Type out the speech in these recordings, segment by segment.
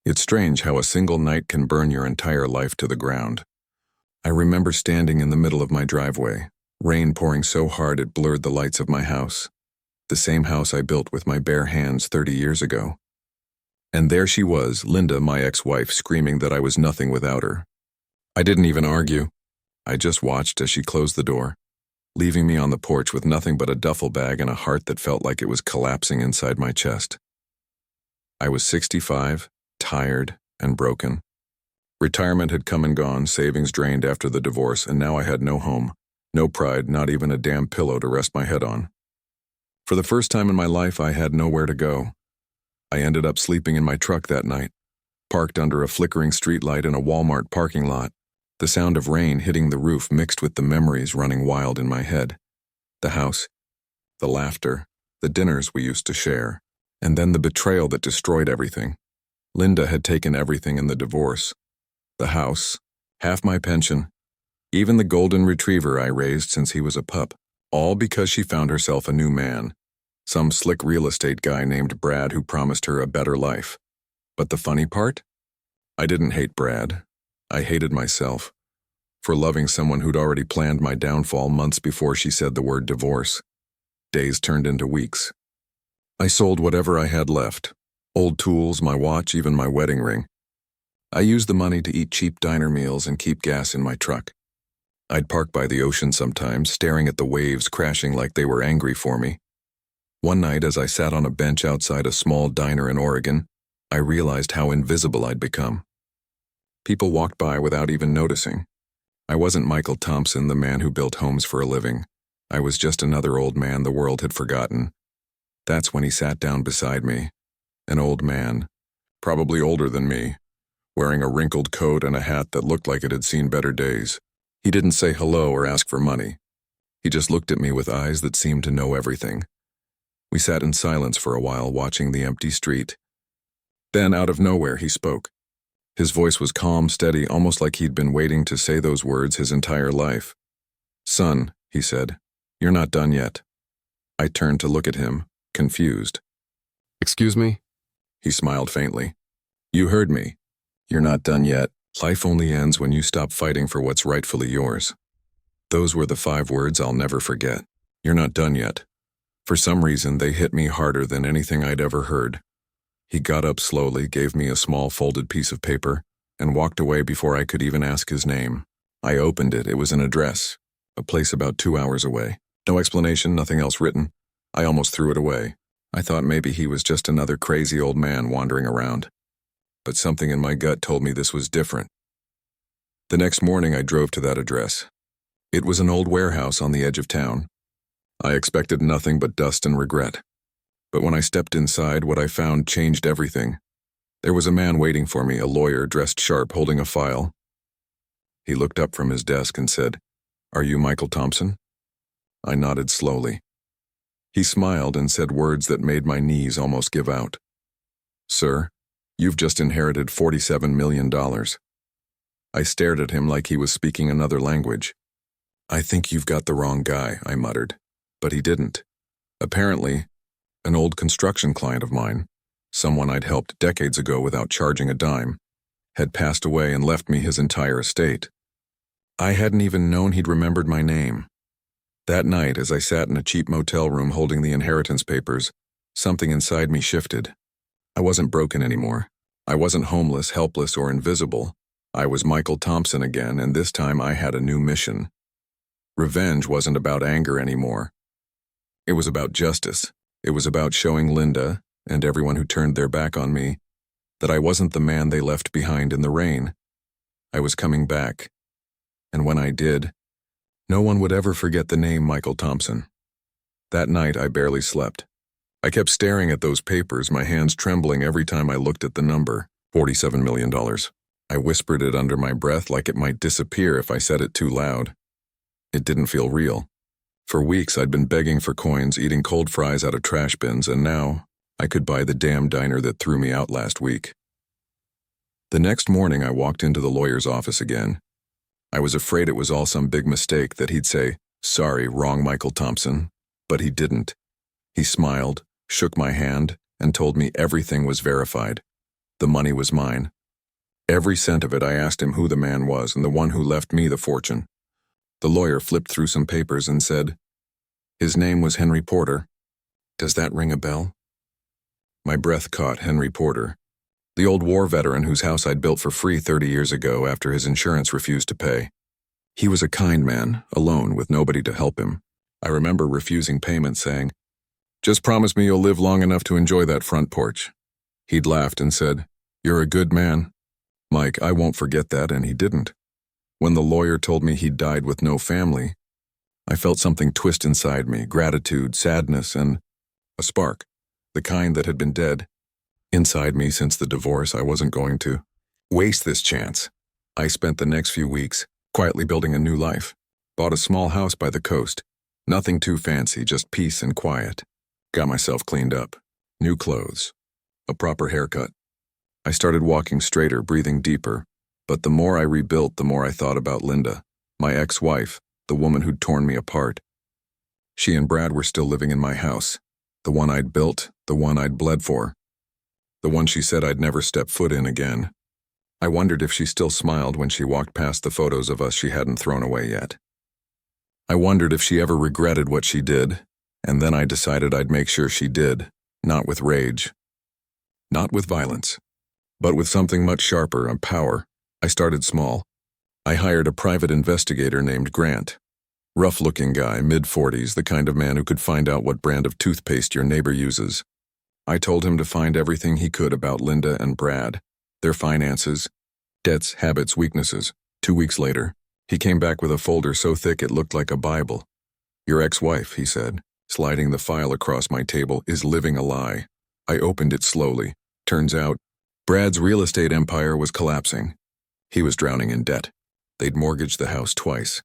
It's strange how a single night can burn your entire life to the ground. I remember standing in the middle of my driveway, rain pouring so hard it blurred the lights of my house, the same house I built with my bare hands 30 years ago. And there she was, Linda, my ex-wife, screaming that I was nothing without her. I didn't even argue. I just watched as she closed the door, leaving me on the porch with nothing but a duffel bag and a heart that felt like it was collapsing inside my chest. I was 65, tired, and broken. Retirement had come and gone, savings drained after the divorce, and now I had no home, no pride, not even a damn pillow to rest my head on. For the first time in my life, I had nowhere to go. I ended up sleeping in my truck that night, parked under a flickering streetlight in a Walmart parking lot, the sound of rain hitting the roof mixed with the memories running wild in my head. The house, the laughter, the dinners we used to share, and then the betrayal that destroyed everything. Linda had taken everything in the divorce. The house, half my pension, even the golden retriever I raised since he was a pup, all because she found herself a new man, some slick real estate guy named Brad who promised her a better life. But the funny part? I didn't hate Brad. I hated myself for loving someone who'd already planned my downfall months before she said the word divorce. Days turned into weeks. I sold whatever I had left, old tools, my watch, even my wedding ring. I used the money to eat cheap diner meals and keep gas in my truck. I'd park by the ocean sometimes, staring at the waves crashing like they were angry for me. One night, as I sat on a bench outside a small diner in Oregon, I realized how invisible I'd become. People walked by without even noticing. I wasn't Michael Thompson, the man who built homes for a living. I was just another old man the world had forgotten. That's when he sat down beside me. An old man, probably older than me, wearing a wrinkled coat and a hat that looked like it had seen better days. He didn't say hello or ask for money. He just looked at me with eyes that seemed to know everything. We sat in silence for a while, watching the empty street. Then, out of nowhere, he spoke. His voice was calm, steady, almost like he'd been waiting to say those words his entire life. "Son," he said, "you're not done yet." I turned to look at him, confused. "Excuse me?" He smiled faintly. "You heard me. You're not done yet. Life only ends when you stop fighting for what's rightfully yours." Those were the 5 words I'll never forget. You're not done yet. For some reason, they hit me harder than anything I'd ever heard. He got up slowly, gave me a small folded piece of paper, and walked away before I could even ask his name. I opened it. It was an address, a place about 2 hours away. No explanation, nothing else written. I almost threw it away. I thought maybe he was just another crazy old man wandering around. But something in my gut told me this was different. The next morning, I drove to that address. It was an old warehouse on the edge of town. I expected nothing but dust and regret. But when I stepped inside, what I found changed everything. There was a man waiting for me, a lawyer dressed sharp, holding a file. He looked up from his desk and said, "Are you Michael Thompson?" I nodded slowly. He smiled and said words that made my knees almost give out. "Sir, you've just inherited $47 million. I stared at him like he was speaking another language. "I think you've got the wrong guy," I muttered. But he didn't. Apparently, an old construction client of mine, someone I'd helped decades ago without charging a dime, had passed away and left me his entire estate. I hadn't even known he'd remembered my name. That night, as I sat in a cheap motel room holding the inheritance papers, something inside me shifted. I wasn't broken anymore. I wasn't homeless, helpless, or invisible. I was Michael Thompson again, and this time I had a new mission. Revenge wasn't about anger anymore. It was about justice. It was about showing Linda, and everyone who turned their back on me, that I wasn't the man they left behind in the rain. I was coming back. And when I did, no one would ever forget the name Michael Thompson. That night, I barely slept. I kept staring at those papers, my hands trembling every time I looked at the number, $47 million. I whispered it under my breath like it might disappear if I said it too loud. It didn't feel real. For weeks, I'd been begging for coins, eating cold fries out of trash bins, and now I could buy the damn diner that threw me out last week. The next morning, I walked into the lawyer's office again. I was afraid it was all some big mistake, that he'd say, "Sorry, wrong Michael Thompson." But he didn't. He smiled, shook my hand, and told me everything was verified. The money was mine. Every cent of it. I asked him who the man was and the one who left me the fortune. The lawyer flipped through some papers and said, "His name was Henry Porter." Does that ring a bell? My breath caught. Henry Porter, the old war veteran whose house I'd built for free 30 years ago after his insurance refused to pay. He was a kind man, alone with nobody to help him. I remember refusing payment, saying, "Just promise me you'll live long enough to enjoy that front porch." He'd laughed and said, "You're a good man, Mike, I won't forget that," and he didn't. When the lawyer told me he'd died with no family, I felt something twist inside me, gratitude, sadness, and a spark, the kind that had been dead inside me since the divorce. I wasn't going to waste this chance. I spent the next few weeks quietly building a new life. Bought a small house by the coast. Nothing too fancy, just peace and quiet. Got myself cleaned up. New clothes. A proper haircut. I started walking straighter, breathing deeper. But the more I rebuilt, the more I thought about Linda, my ex-wife, the woman who'd torn me apart. She and Brad were still living in my house. The one I'd built, the one I'd bled for. The one she said I'd never step foot in again. I wondered if she still smiled when she walked past the photos of us she hadn't thrown away yet. I wondered if she ever regretted what she did, and then I decided I'd make sure she did, not with rage, not with violence, but with something much sharper and power. I started small. I hired a private investigator named Grant. Rough-looking guy, mid-40s, the kind of man who could find out what brand of toothpaste your neighbor uses. I told him to find everything he could about Linda and Brad, their finances, debts, habits, weaknesses. 2 weeks later, he came back with a folder so thick it looked like a Bible. "Your ex-wife," he said, sliding the file across my table, "is living a lie." I opened it slowly. Turns out, Brad's real estate empire was collapsing. He was drowning in debt. They'd mortgaged the house twice.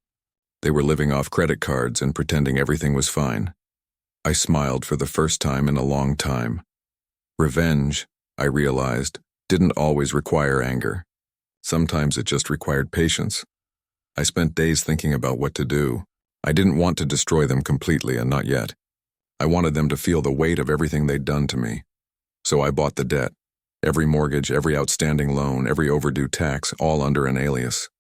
They were living off credit cards and pretending everything was fine. I smiled for the first time in a long time. Revenge, I realized, didn't always require anger. Sometimes it just required patience. I spent days thinking about what to do. I didn't want to destroy them completely, and not yet. I wanted them to feel the weight of everything they'd done to me. So I bought the debt. Every mortgage, every outstanding loan, every overdue tax, all under an alias.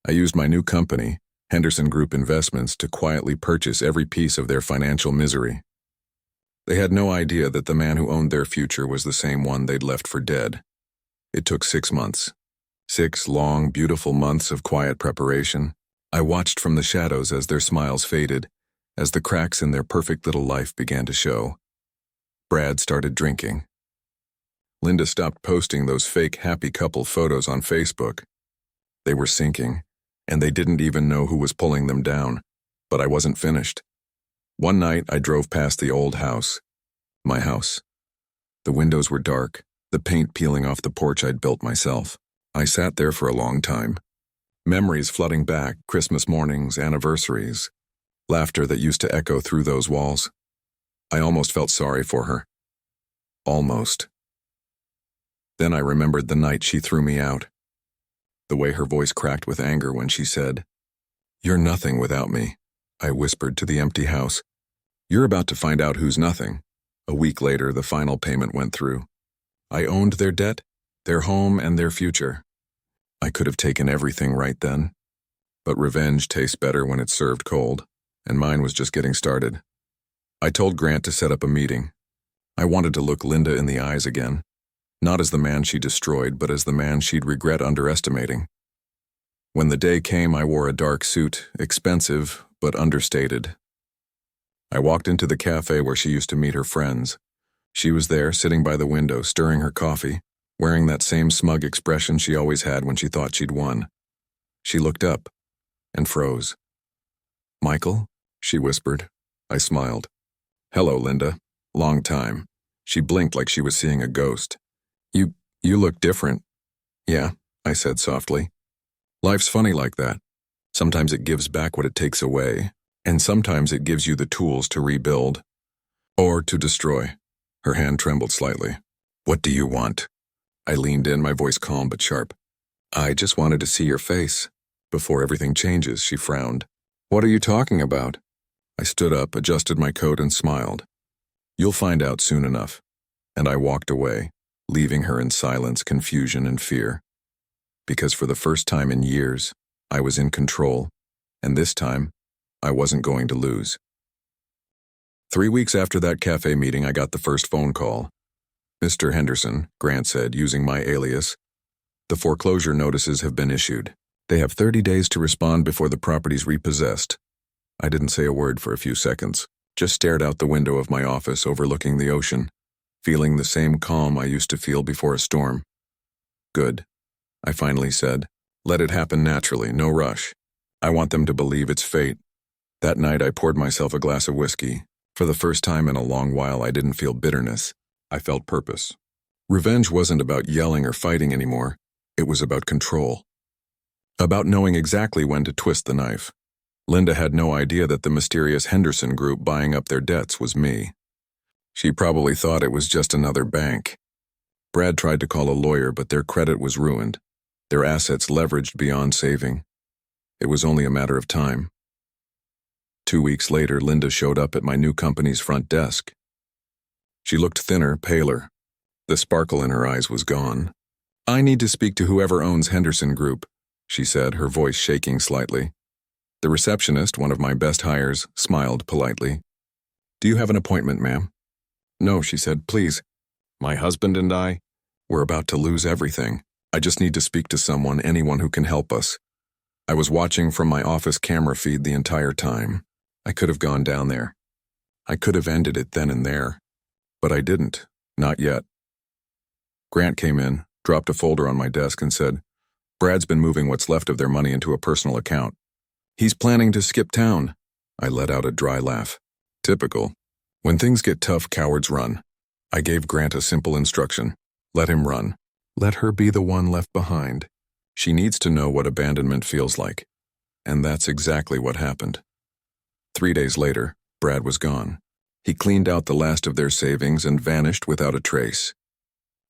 I used my new company, Henderson Group Investments, to quietly purchase every piece of their financial misery. They had no idea that the man who owned their future was the same one they'd left for dead. It took 6 months. 6 long, beautiful months of quiet preparation. I watched from the shadows as their smiles faded, as the cracks in their perfect little life began to show. Brad started drinking. Linda stopped posting those fake happy couple photos on Facebook. They were sinking, and they didn't even know who was pulling them down. But I wasn't finished. One night, I drove past the old house. My house. The windows were dark, the paint peeling off the porch I'd built myself. I sat there for a long time. Memories flooding back, Christmas mornings, anniversaries, laughter that used to echo through those walls. I almost felt sorry for her. Almost. Then I remembered the night she threw me out. The way her voice cracked with anger when she said, "You're nothing without me," I whispered to the empty house. "You're about to find out who's nothing." A week later, the final payment went through. I owned their debt, their home, and their future. I could have taken everything right then. But revenge tastes better when it's served cold, and mine was just getting started. I told Grant to set up a meeting. I wanted to look Linda in the eyes again. Not as the man she destroyed, but as the man she'd regret underestimating. When the day came, I wore a dark suit, expensive but understated. I walked into the cafe where she used to meet her friends. She was there, sitting by the window, stirring her coffee, wearing that same smug expression she always had when she thought she'd won. She looked up and froze. "Michael?" she whispered. I smiled. "Hello, Linda. Long time." She blinked like she was seeing a ghost. You look different." "Yeah," I said softly. "Life's funny like that. Sometimes it gives back what it takes away, and sometimes it gives you the tools to rebuild. Or to destroy." Her hand trembled slightly. "What do you want?" I leaned in, my voice calm but sharp. "I just wanted to see your face. Before everything changes," she frowned. "What are you talking about?" I stood up, adjusted my coat, and smiled. "You'll find out soon enough." And I walked away. leaving her in silence, confusion, and fear. Because for the first time in years, I was in control, and this time, I wasn't going to lose. 3 weeks after that cafe meeting, I got the first phone call. "Mr. Henderson," Grant said, using my alias, "the foreclosure notices have been issued. They have 30 days to respond before the property's repossessed." I didn't say a word for a few seconds, just stared out the window of my office overlooking the ocean, feeling the same calm I used to feel before a storm. "Good," I finally said. "Let it happen naturally, no rush. I want them to believe it's fate." That night I poured myself a glass of whiskey. For the first time in a long while, I didn't feel bitterness. I felt purpose. Revenge wasn't about yelling or fighting anymore. It was about control. About knowing exactly when to twist the knife. Linda had no idea that the mysterious Henderson group buying up their debts was me. She probably thought it was just another bank. Brad tried to call a lawyer, but their credit was ruined. Their assets leveraged beyond saving. It was only a matter of time. 2 weeks later, Linda showed up at my new company's front desk. She looked thinner, paler. The sparkle in her eyes was gone. "I need to speak to whoever owns Henderson Group," she said, her voice shaking slightly. The receptionist, one of my best hires, smiled politely. "Do you have an appointment, ma'am?" "No," she said. "Please. My husband and I, we're about to lose everything. I just need to speak to someone, anyone who can help us." I was watching from my office camera feed the entire time. I could have gone down there. I could have ended it then and there. But I didn't. Not yet. Grant came in, dropped a folder on my desk, and said, "Brad's been moving what's left of their money into a personal account. He's planning to skip town." I let out a dry laugh. Typical. When things get tough, cowards run. I gave Grant a simple instruction. Let him run. Let her be the one left behind. She needs to know what abandonment feels like. And that's exactly what happened. 3 days later, Brad was gone. He cleaned out the last of their savings and vanished without a trace.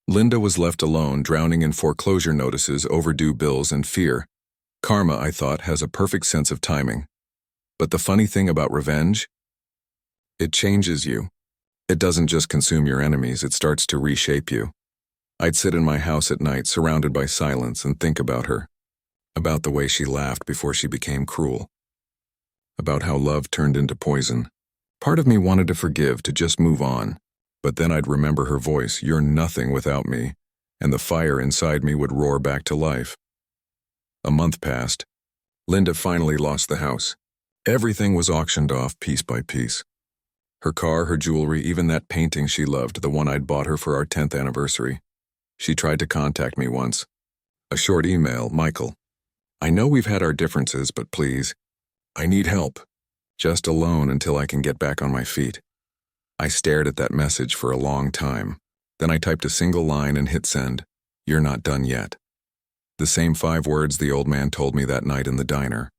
Linda was left alone, drowning in foreclosure notices, overdue bills, and fear. Karma, I thought, has a perfect sense of timing. But the funny thing about revenge? It changes you. It doesn't just consume your enemies, it starts to reshape you. I'd sit in my house at night, surrounded by silence, and think about her. About the way she laughed before she became cruel. About how love turned into poison. Part of me wanted to forgive, to just move on. But then I'd remember her voice, "You're nothing without me," and the fire inside me would roar back to life. A month passed. Linda finally lost the house. Everything was auctioned off piece by piece. Her car, her jewelry, even that painting she loved, the one I'd bought her for our 10th anniversary. She tried to contact me once. A short email, "Michael, I know we've had our differences, but please, I need help. Just a loan until I can get back on my feet." I stared at that message for a long time. Then I typed a single line and hit send. "You're not done yet." The same 5 words the old man told me that night in the diner.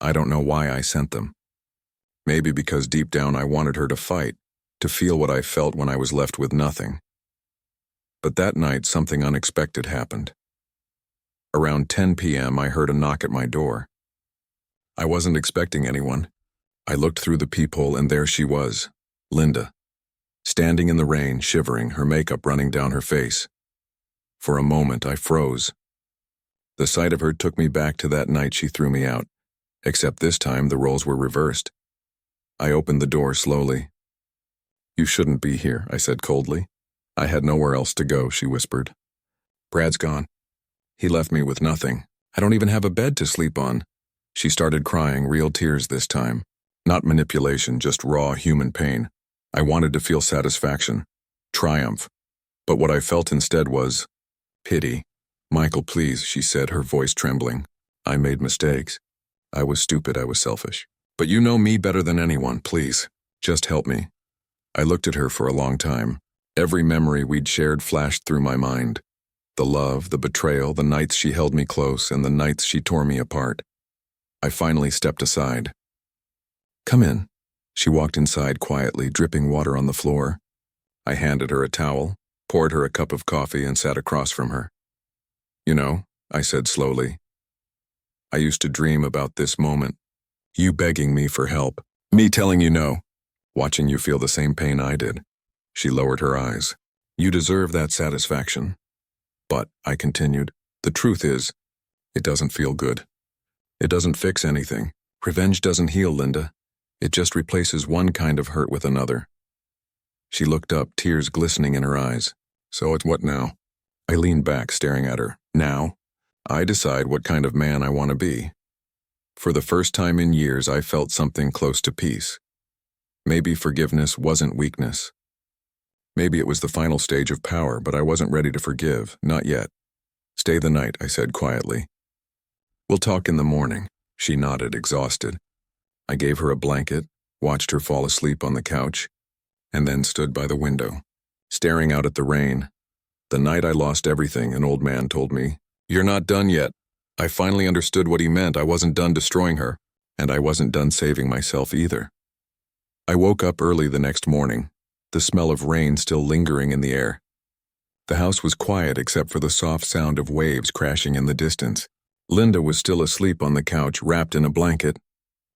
I don't know why I sent them. Maybe because deep down I wanted her to fight, to feel what I felt when I was left with nothing. But that night something unexpected happened. Around 10 p.m. I heard a knock at my door. I wasn't expecting anyone. I looked through the peephole and there she was, Linda, standing in the rain, shivering, her makeup running down her face. For a moment I froze. The sight of her took me back to that night she threw me out, except this time the roles were reversed. I opened the door slowly. "You shouldn't be here," I said coldly. "I had nowhere else to go," she whispered. "Brad's gone. He left me with nothing. I don't even have a bed to sleep on." She started crying, real tears this time. Not manipulation, just raw human pain. I wanted to feel satisfaction, triumph. But what I felt instead was pity. "Michael, please," she said, her voice trembling. "I made mistakes. I was stupid, I was selfish. But you know me better than anyone, please. Just help me." I looked at her for a long time. Every memory we'd shared flashed through my mind. The love, the betrayal, the nights she held me close, and the nights she tore me apart. I finally stepped aside. "Come in." She walked inside quietly, dripping water on the floor. I handed her a towel, poured her a cup of coffee, and sat across from her. "You know," I said slowly, "I used to dream about this moment. You begging me for help. Me telling you no. Watching you feel the same pain I did." She lowered her eyes. You deserve that satisfaction. But, I continued, the truth is, it doesn't feel good. It doesn't fix anything. Revenge doesn't heal, Linda. It just replaces one kind of hurt with another. She looked up, tears glistening in her eyes. So it's what now? I leaned back, staring at her. Now, I decide what kind of man I want to be. For the first time in years, I felt something close to peace. Maybe forgiveness wasn't weakness. Maybe it was the final stage of power, but I wasn't ready to forgive, not yet. Stay the night, I said quietly. We'll talk in the morning. She nodded, exhausted. I gave her a blanket, watched her fall asleep on the couch, and then stood by the window, staring out at the rain. The night I lost everything, an old man told me, "You're not done yet." I finally understood what he meant. I wasn't done destroying her, and I wasn't done saving myself either. I woke up early the next morning, the smell of rain still lingering in the air. The house was quiet except for the soft sound of waves crashing in the distance. Linda was still asleep on the couch, wrapped in a blanket.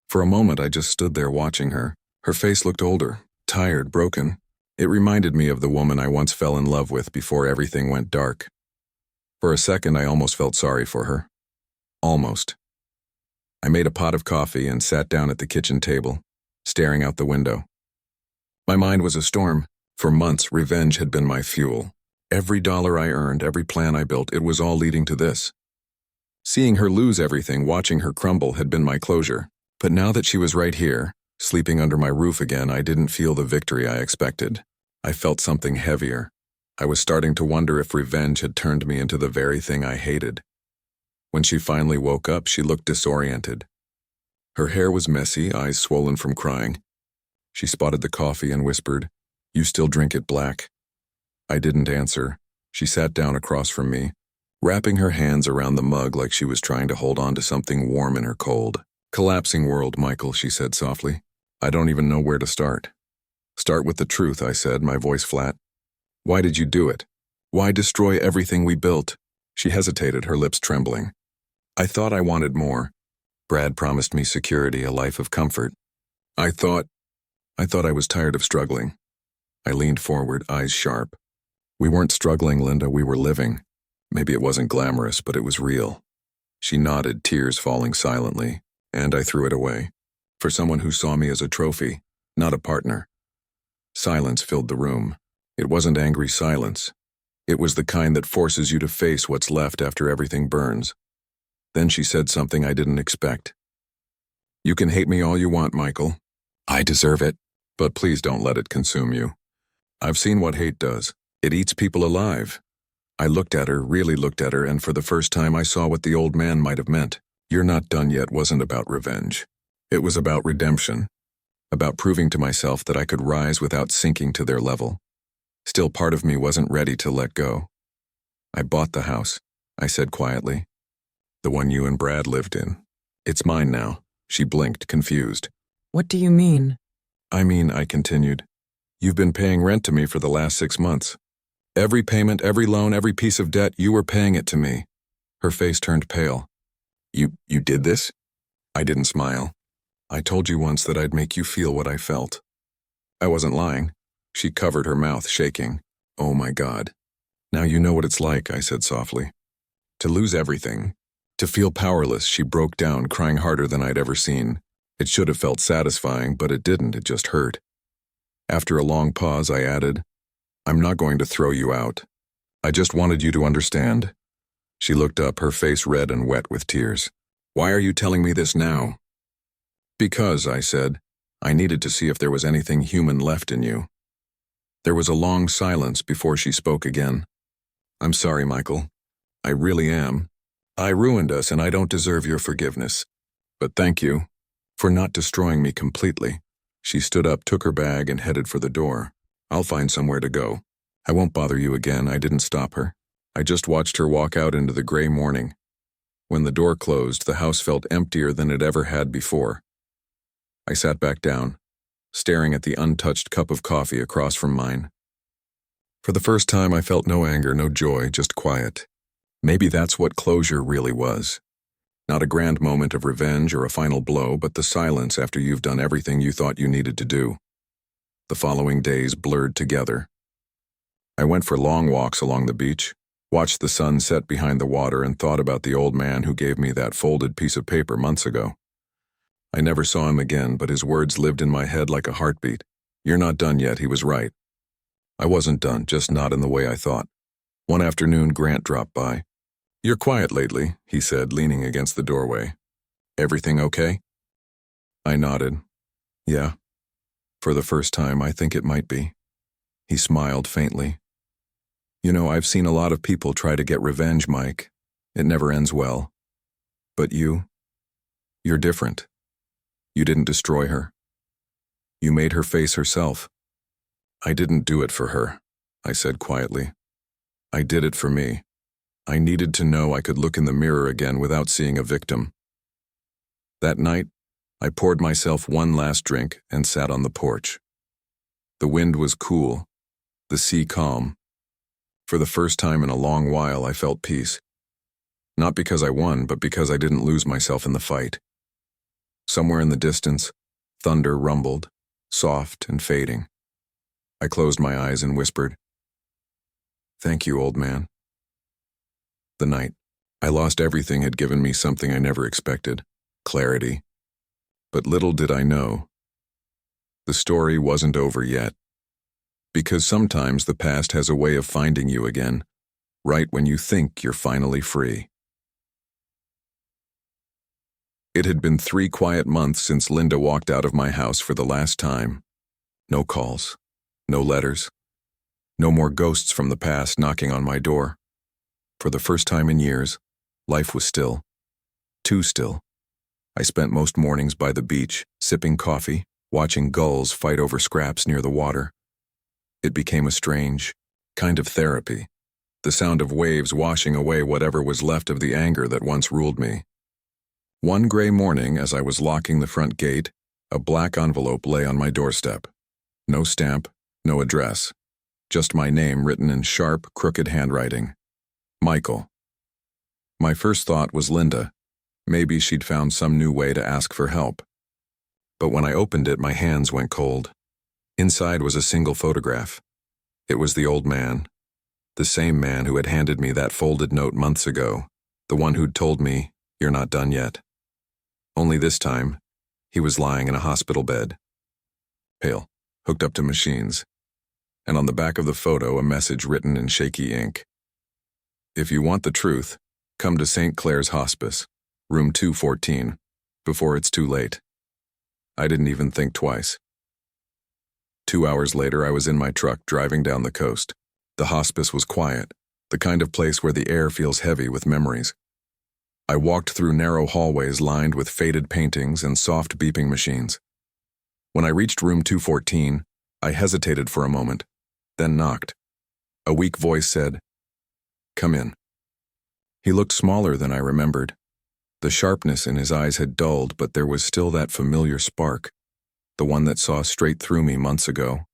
For a moment, I just stood there watching her. Her face looked older, tired, broken. It reminded me of the woman I once fell in love with before everything went dark. For a second, I almost felt sorry for her. Almost. I made a pot of coffee and sat down at the kitchen table, staring out the window. My mind was a storm. For months, revenge had been my fuel. Every dollar I earned, every plan I built, it was all leading to this. Seeing her lose everything, watching her crumble, had been my closure. But now that she was right here, sleeping under my roof again, I didn't feel the victory I expected. I felt something heavier. I was starting to wonder if revenge had turned me into the very thing I hated. When she finally woke up, she looked disoriented. Her hair was messy, eyes swollen from crying. She spotted the coffee and whispered, "You still drink it black?" I didn't answer. She sat down across from me, wrapping her hands around the mug like she was trying to hold on to something warm in her cold. "Collapsing world, Michael," she said softly. "I don't even know where to start." "Start with the truth," I said, my voice flat. "Why did you do it? Why destroy everything we built?" She hesitated, her lips trembling. "I thought I wanted more. Brad promised me security, a life of comfort. I thought I was tired of struggling." I leaned forward, eyes sharp. "We weren't struggling, Linda, we were living. Maybe it wasn't glamorous, but it was real." She nodded, tears falling silently, and I threw it away. For someone who saw me as a trophy, not a partner. Silence filled the room. It wasn't angry silence. It was the kind that forces you to face what's left after everything burns. Then she said something I didn't expect. "You can hate me all you want, Michael. I deserve it, but please don't let it consume you. I've seen what hate does. It eats people alive." I looked at her, really looked at her, and for the first time I saw what the old man might have meant. "You're not done yet" wasn't about revenge. It was about redemption. About proving to myself that I could rise without sinking to their level. Still, part of me wasn't ready to let go. "I bought the house," I said quietly. "The one you and Brad lived in. It's mine now." She blinked, confused. "What do you mean?" "I mean," I continued, "you've been paying rent to me for the last 6 months. Every payment, every loan, every piece of debt, you were paying it to me." Her face turned pale. You did this?" I didn't smile. "I told you once that I'd make you feel what I felt." I wasn't lying. She covered her mouth, shaking. "Oh my God. Now you know what it's like," I said softly. "To lose everything. To feel powerless." She broke down, crying harder than I'd ever seen. It should have felt satisfying, but it didn't. It just hurt. After a long pause, I added, "I'm not going to throw you out. I just wanted you to understand." She looked up, her face red and wet with tears. "Why are you telling me this now?" "Because," I said, "I needed to see if there was anything human left in you." There was a long silence before she spoke again. "I'm sorry, Michael. I really am. I ruined us and I don't deserve your forgiveness. But thank you for not destroying me completely." She stood up, took her bag, and headed for the door. "I'll find somewhere to go. I won't bother you again." I didn't stop her. I just watched her walk out into the gray morning. When the door closed, the house felt emptier than it ever had before. I sat back down, staring at the untouched cup of coffee across from mine. For the first time, I felt no anger, no joy, just quiet. Maybe that's what closure really was. Not a grand moment of revenge or a final blow, but the silence after you've done everything you thought you needed to do. The following days blurred together. I went for long walks along the beach, watched the sun set behind the water, and thought about the old man who gave me that folded piece of paper months ago. I never saw him again, but his words lived in my head like a heartbeat. "You're not done yet," he was right. I wasn't done, just not in the way I thought. One afternoon, Grant dropped by. "You're quiet lately," he said, leaning against the doorway. "Everything okay?" I nodded. "Yeah. For the first time, I think it might be." He smiled faintly. "You know, I've seen a lot of people try to get revenge, Mike. It never ends well. But you're different. You didn't destroy her. You made her face herself." "I didn't do it for her," I said quietly. "I did it for me. I needed to know I could look in the mirror again without seeing a victim." That night, I poured myself one last drink and sat on the porch. The wind was cool, the sea calm. For the first time in a long while, I felt peace. Not because I won, but because I didn't lose myself in the fight. Somewhere in the distance, thunder rumbled, soft and fading. I closed my eyes and whispered, "Thank you, old man." The night I lost everything had given me something I never expected: clarity. But little did I know, the story wasn't over yet. Because sometimes the past has a way of finding you again, right when you think you're finally free. It had been 3 quiet months since Linda walked out of my house for the last time. No calls, no letters, no more ghosts from the past knocking on my door. For the first time in years, life was still. Too still. I spent most mornings by the beach, sipping coffee, watching gulls fight over scraps near the water. It became a strange kind of therapy, the sound of waves washing away whatever was left of the anger that once ruled me. One gray morning, as I was locking the front gate, a black envelope lay on my doorstep. No stamp, no address, just my name written in sharp, crooked handwriting. Michael. My first thought was Linda. Maybe she'd found some new way to ask for help. But when I opened it, my hands went cold. Inside was a single photograph. It was the old man, the same man who had handed me that folded note months ago, the one who'd told me, "You're not done yet." Only this time, he was lying in a hospital bed, pale, hooked up to machines, and on the back of the photo a message written in shaky ink. "If you want the truth, come to St. Clair's Hospice, room 214, before it's too late." I didn't even think twice. 2 hours later, I was in my truck driving down the coast. The hospice was quiet, the kind of place where the air feels heavy with memories. I walked through narrow hallways lined with faded paintings and soft beeping machines. When I reached room 214, I hesitated for a moment, then knocked. A weak voice said, "Come in." He looked smaller than I remembered. The sharpness in his eyes had dulled, but there was still that familiar spark, the one that saw straight through me months ago.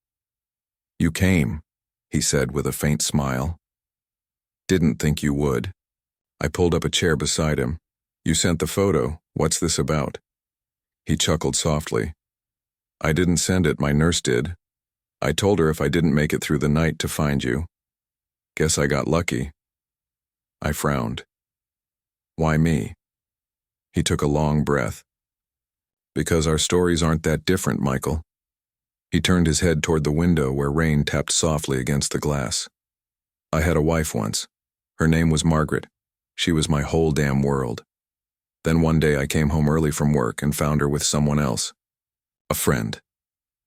"You came," he said with a faint smile. "Didn't think you would." I pulled up a chair beside him. "You sent the photo. What's this about?" He chuckled softly. "I didn't send it, my nurse did. I told her if I didn't make it through the night to find you. Guess I got lucky." I frowned. "Why me?" He took a long breath. "Because our stories aren't that different, Michael." He turned his head toward the window where rain tapped softly against the glass. "I had a wife once. Her name was Margaret. She was my whole damn world. Then one day I came home early from work and found her with someone else. A friend.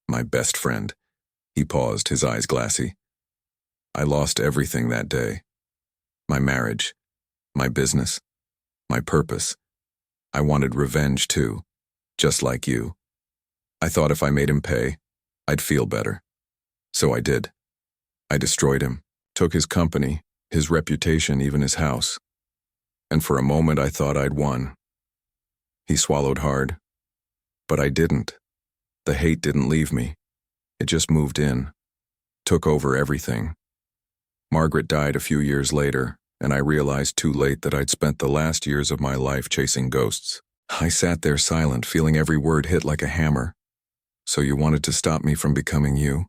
My best friend." He paused, his eyes glassy. "I lost everything that day. My marriage, my business, my purpose. I wanted revenge too, just like you. I thought if I made him pay, I'd feel better. So I did. I destroyed him, took his company, his reputation, even his house. And for a moment I thought I'd won." He swallowed hard. "But I didn't. The hate didn't leave me. It just moved in, took over everything. Margaret died a few years later, and I realized too late that I'd spent the last years of my life chasing ghosts. I sat there silent, feeling every word hit like a hammer. "So you wanted to stop me from becoming you?"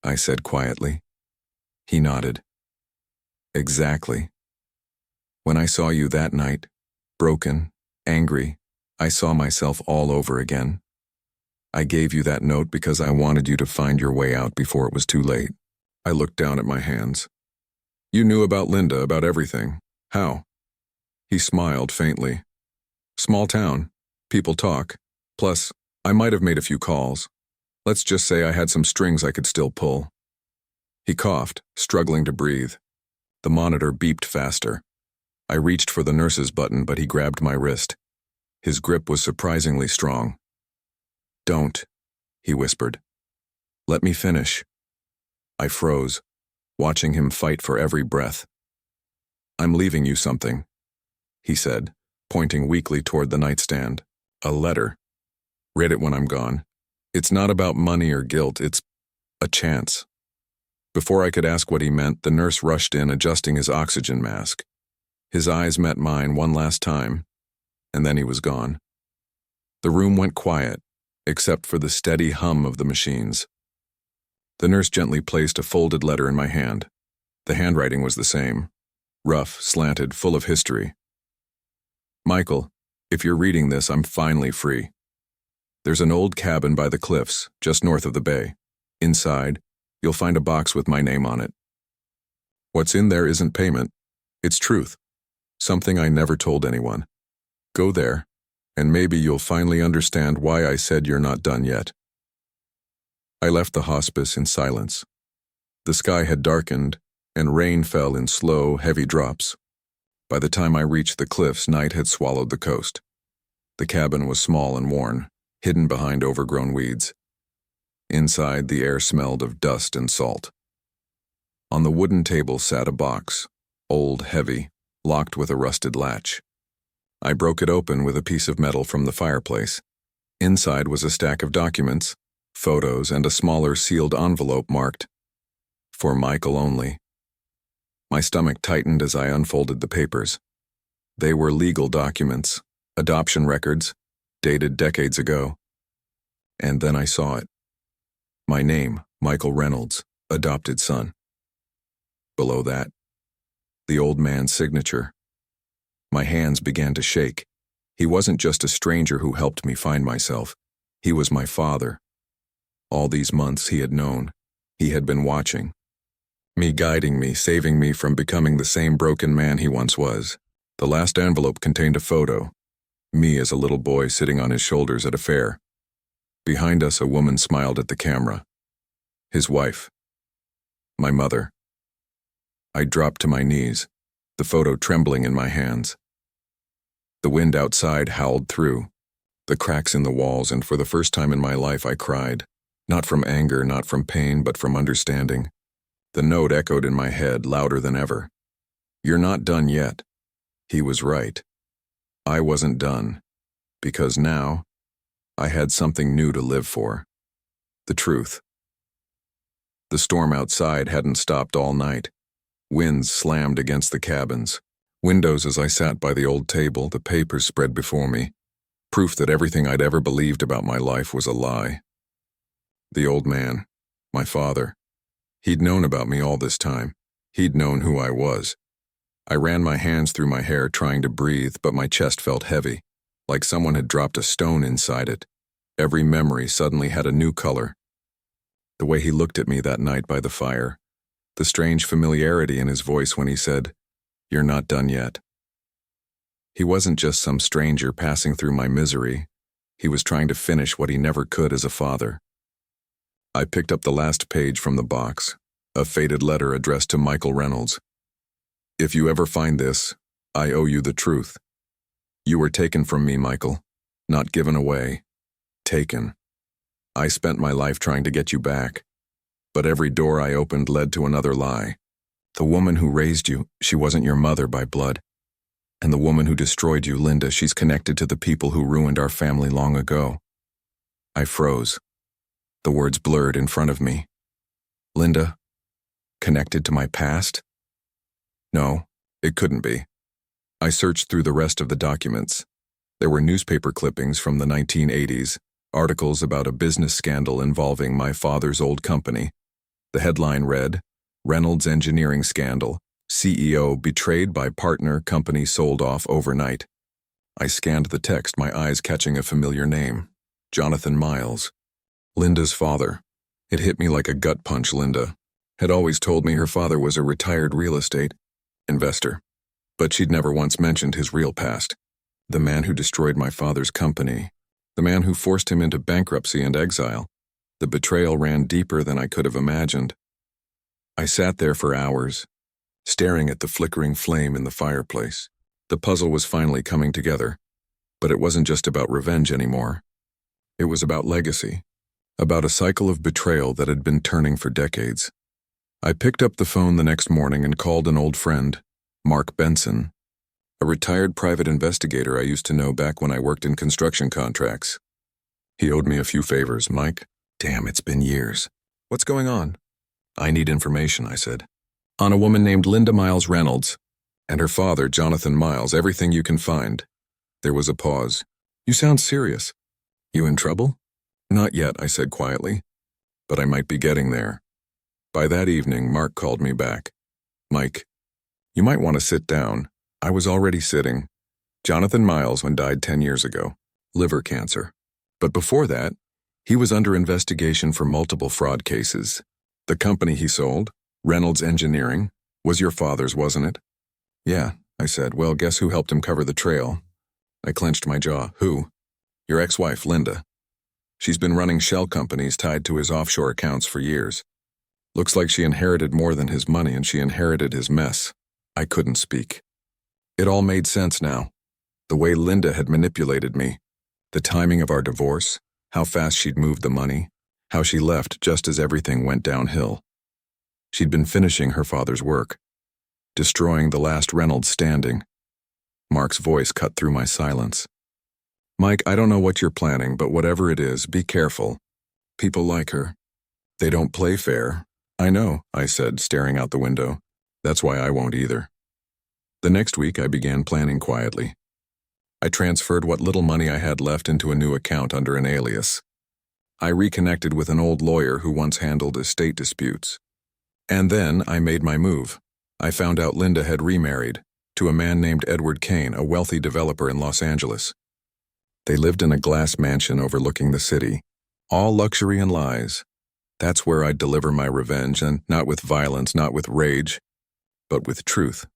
I said quietly. He nodded. Exactly. When I saw you that night, broken, angry, I saw myself all over again. I gave you that note because I wanted you to find your way out before it was too late. I looked down at my hands. You knew about Linda, about everything. How? He smiled faintly. Small town. People talk. Plus, I might have made a few calls. Let's just say I had some strings I could still pull. He coughed, struggling to breathe. The monitor beeped faster. I reached for the nurse's button, but he grabbed my wrist. His grip was surprisingly strong. Don't, he whispered. Let me finish. I froze, watching him fight for every breath. I'm leaving you something, he said, pointing weakly toward the nightstand. A letter. Read it when I'm gone. It's not about money or guilt, it's a chance. Before I could ask what he meant, the nurse rushed in, adjusting his oxygen mask. His eyes met mine one last time, and then he was gone. The room went quiet, except for the steady hum of the machines. The nurse gently placed a folded letter in my hand. The handwriting was the same, rough, slanted, full of history. Michael, if you're reading this, I'm finally free. There's an old cabin by the cliffs, just north of the bay. Inside, you'll find a box with my name on it. What's in there isn't payment, it's truth. Something I never told anyone. Go there, and maybe you'll finally understand why I said you're not done yet. I left the hospice in silence. The sky had darkened, and rain fell in slow, heavy drops. By the time I reached the cliffs, night had swallowed the coast. The cabin was small and worn, hidden behind overgrown weeds. Inside, the air smelled of dust and salt. On the wooden table sat a box, old, heavy, locked with a rusted latch. I broke it open with a piece of metal from the fireplace. Inside was a stack of documents, photos, and a smaller sealed envelope marked, "For Michael only." My stomach tightened as I unfolded the papers. They were legal documents, adoption records, dated decades ago. And then I saw it. My name, Michael Reynolds, adopted son. Below that, the old man's signature. My hands began to shake. He wasn't just a stranger who helped me find myself. He was my father. All these months he had known. He had been watching. Me guiding me, saving me from becoming the same broken man he once was. The last envelope contained a photo. Me as a little boy sitting on his shoulders at a fair. Behind us, a woman smiled at the camera. His wife. My mother. I dropped to my knees, the photo trembling in my hands. The wind outside howled through, the cracks in the walls, and for the first time in my life I cried. Not from anger, not from pain, but from understanding. The note echoed in my head, louder than ever. You're not done yet. He was right. I wasn't done, because now I had something new to live for. The truth. The storm outside hadn't stopped all night. Winds slammed against the cabins. Windows as I sat by the old table, the papers spread before me. Proof that everything I'd ever believed about my life was a lie. The old man, my father, he'd known about me all this time. He'd known who I was. I ran my hands through my hair, trying to breathe, but my chest felt heavy, like someone had dropped a stone inside it. Every memory suddenly had a new color. The way he looked at me that night by the fire, the strange familiarity in his voice when he said, "You're not done yet." He wasn't just some stranger passing through my misery. He was trying to finish what he never could as a father. I picked up the last page from the box, a faded letter addressed to Michael Reynolds. If you ever find this, I owe you the truth. You were taken from me, Michael, not given away. Taken. I spent my life trying to get you back, but every door I opened led to another lie. The woman who raised you, she wasn't your mother by blood. And the woman who destroyed you, Linda, she's connected to the people who ruined our family long ago. I froze. The words blurred in front of me. Linda? Connected to my past? No, it couldn't be. I searched through the rest of the documents. There were newspaper clippings from the 1980s, articles about a business scandal involving my father's old company. The headline read, Reynolds engineering scandal. CEO betrayed by partner, company sold off overnight. I scanned the text, my eyes catching a familiar name. Jonathan Miles. Linda's father. It hit me like a gut punch. Linda had always told me her father was a retired real estate investor, but she'd never once mentioned his real past. The man who destroyed my father's company. The man who forced him into bankruptcy and exile. The betrayal ran deeper than I could have imagined. I sat there for hours, staring at the flickering flame in the fireplace. The puzzle was finally coming together, but it wasn't just about revenge anymore. It was about legacy, about a cycle of betrayal that had been turning for decades. I picked up the phone the next morning and called an old friend, Mark Benson, a retired private investigator I used to know back when I worked in construction contracts. He owed me a few favors. Mike, damn, it's been years. What's going on? I need information, I said. On a woman named Linda Miles Reynolds and her father, Jonathan Miles, everything you can find. There was a pause. You sound serious. You in trouble? Not yet, I said quietly, but I might be getting there. By that evening, Mark called me back. Mike, you might want to sit down. I was already sitting. Jonathan Miles died 10 years ago, liver cancer. But before that, he was under investigation for multiple fraud cases. The company he sold, Reynolds Engineering, was your father's, wasn't it? Yeah, I said. Well, guess who helped him cover the trail? I clenched my jaw. Who? Your ex-wife, Linda. She's been running shell companies tied to his offshore accounts for years. Looks like she inherited more than his money, and she inherited his mess. I couldn't speak. It all made sense now. The way Linda had manipulated me. The timing of our divorce. How fast she'd moved the money. How she left just as everything went downhill. She'd been finishing her father's work. Destroying the last Reynolds standing. Mark's voice cut through my silence. Mike, I don't know what you're planning, but whatever it is, be careful. People like her. They don't play fair. I know, I said, staring out the window. That's why I won't either. The next week, I began planning quietly. I transferred what little money I had left into a new account under an alias. I reconnected with an old lawyer who once handled estate disputes. And then I made my move. I found out Linda had remarried to a man named Edward Kane, a wealthy developer in Los Angeles. They lived in a glass mansion overlooking the city. All luxury and lies. That's where I'd deliver my revenge, and not with violence, not with rage, but with truth.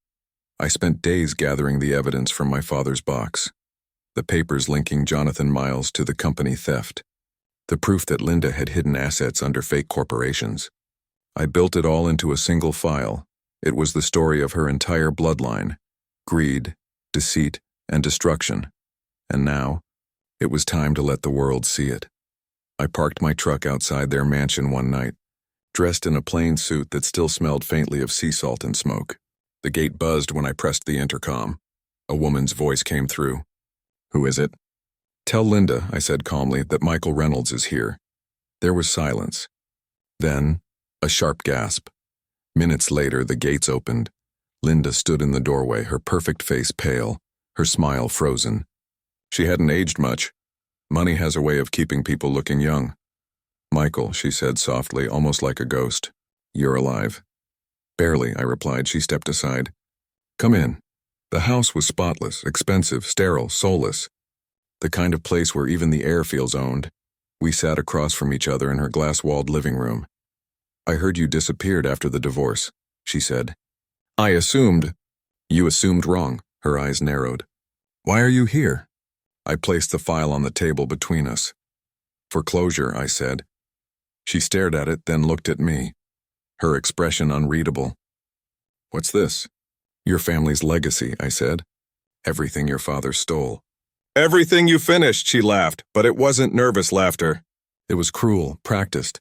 I spent days gathering the evidence from my father's box. The papers linking Jonathan Miles to the company theft. The proof that Linda had hidden assets under fake corporations. I built it all into a single file. It was the story of her entire bloodline. Greed, deceit, and destruction. And now, it was time to let the world see it. I parked my truck outside their mansion one night, dressed in a plain suit that still smelled faintly of sea salt and smoke. The gate buzzed when I pressed the intercom. A woman's voice came through. Who is it? Tell Linda, I said calmly, that Michael Reynolds is here. There was silence. Then, a sharp gasp. Minutes later, the gates opened. Linda stood in the doorway, her perfect face pale, her smile frozen. She hadn't aged much. Money has a way of keeping people looking young. Michael, she said softly, almost like a ghost. You're alive. Barely, I replied. She stepped aside. Come in. The house was spotless, expensive, sterile, soulless. The kind of place where even the air feels owned. We sat across from each other in her glass-walled living room. I heard you disappeared after the divorce, she said. I assumed. You assumed wrong. Her eyes narrowed. Why are you here? I placed the file on the table between us. For closure, I said. She stared at it, then looked at me. Her expression unreadable. What's this? Your family's legacy, I said. Everything your father stole. Everything you finished, she laughed, but it wasn't nervous laughter. It was cruel, practiced.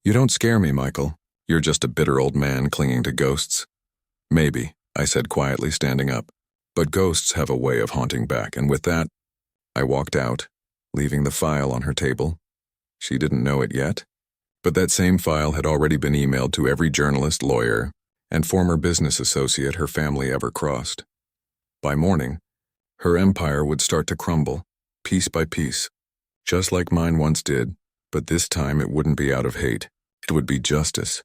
You don't scare me, Michael. You're just a bitter old man clinging to ghosts. Maybe, I said quietly, standing up. But ghosts have a way of haunting back, and with that, I walked out, leaving the file on her table. She didn't know it yet, but that same file had already been emailed to every journalist, lawyer, and former business associate her family ever crossed. By morning, her empire would start to crumble, piece by piece, just like mine once did, but this time it wouldn't be out of hate. It would be justice.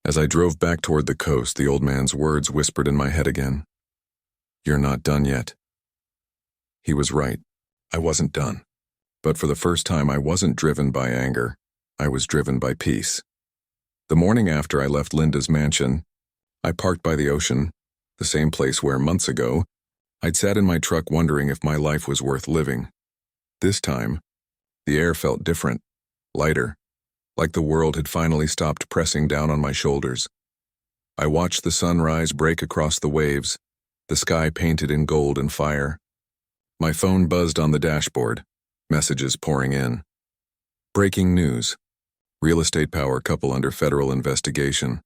As I drove back toward the coast, the old man's words whispered in my head again. You're not done yet. He was right. I wasn't done. But for the first time, I wasn't driven by anger. I was driven by peace. The morning after I left Linda's mansion, I parked by the ocean, the same place where months ago, I'd sat in my truck wondering if my life was worth living. This time, the air felt different, lighter, like the world had finally stopped pressing down on my shoulders. I watched the sunrise break across the waves, the sky painted in gold and fire. My phone buzzed on the dashboard, messages pouring in. Breaking news. Real estate power couple under federal investigation.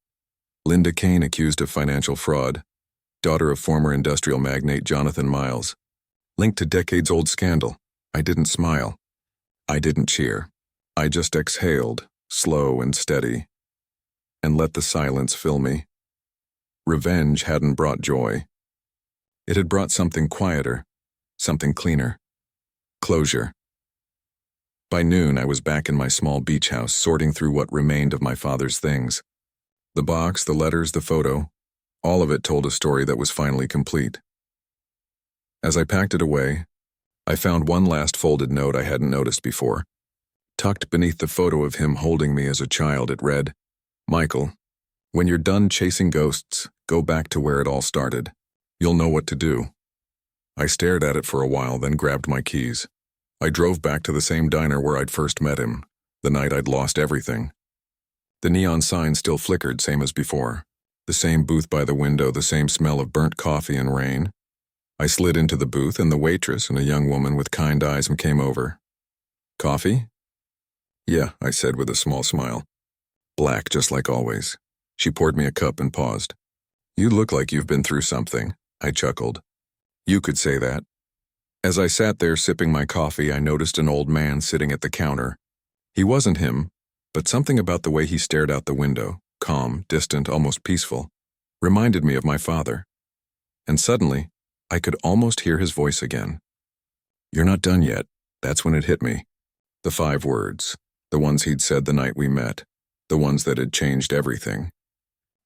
Linda Kane accused of financial fraud. Daughter of former industrial magnate Jonathan Miles. Linked to decades-old scandal. I didn't smile. I didn't cheer. I just exhaled, slow and steady, and let the silence fill me. Revenge hadn't brought joy. It had brought something quieter, something cleaner. Closure. By noon, I was back in my small beach house, sorting through what remained of my father's things. The box, the letters, the photo, all of it told a story that was finally complete. As I packed it away, I found one last folded note I hadn't noticed before. Tucked beneath the photo of him holding me as a child, it read, Michael, when you're done chasing ghosts, go back to where it all started. You'll know what to do. I stared at it for a while, then grabbed my keys. I drove back to the same diner where I'd first met him, the night I'd lost everything. The neon sign still flickered, same as before. The same booth by the window, the same smell of burnt coffee and rain. I slid into the booth, and the waitress and a young woman with kind eyes came over. Coffee? Yeah, I said with a small smile. Black, just like always. She poured me a cup and paused. You look like you've been through something, I chuckled. You could say that. As I sat there sipping my coffee, I noticed an old man sitting at the counter. He wasn't him, but something about the way he stared out the window, calm, distant, almost peaceful, reminded me of my father. And suddenly, I could almost hear his voice again. You're not done yet. That's when it hit me. The 5 words, the ones he'd said the night we met, the ones that had changed everything.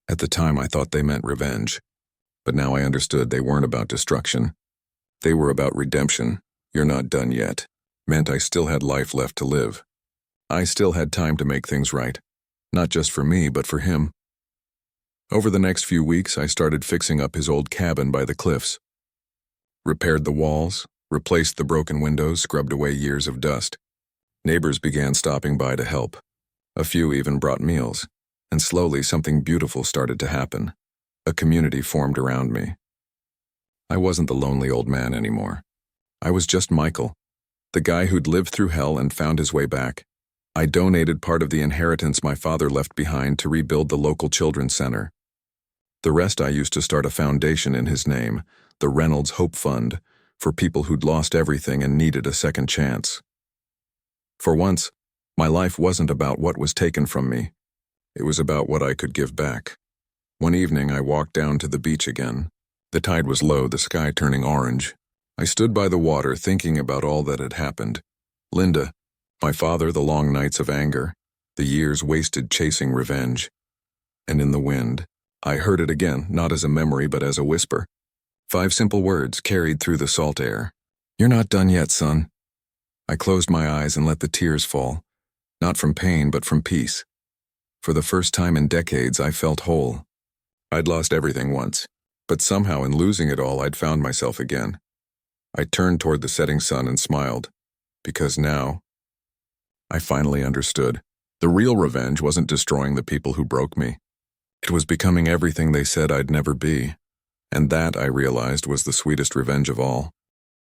At the time, I thought they meant revenge, but now I understood they weren't about destruction. They were about redemption. You're not done yet meant I still had life left to live. I still had time to make things right, not just for me, but for him. Over the next few weeks, I started fixing up his old cabin by the cliffs. Repaired the walls, replaced the broken windows, scrubbed away years of dust. Neighbors began stopping by to help. A few even brought meals, and slowly something beautiful started to happen. A community formed around me. I wasn't the lonely old man anymore. I was just Michael, the guy who'd lived through hell and found his way back. I donated part of the inheritance my father left behind to rebuild the local children's center. The rest I used to start a foundation in his name, the Reynolds Hope Fund, for people who'd lost everything and needed a second chance. For once, my life wasn't about what was taken from me. It was about what I could give back. One evening, I walked down to the beach again. The tide was low, the sky turning orange. I stood by the water thinking about all that had happened. Linda, my father, the long nights of anger, the years wasted chasing revenge. And in the wind, I heard it again, not as a memory but as a whisper. 5 simple words carried through the salt air. You're not done yet, son. I closed my eyes and let the tears fall, not from pain but from peace. For the first time in decades, I felt whole. I'd lost everything once, but somehow in losing it all, I'd found myself again. I turned toward the setting sun and smiled, because now, I finally understood. The real revenge wasn't destroying the people who broke me. It was becoming everything they said I'd never be, and that, I realized, was the sweetest revenge of all.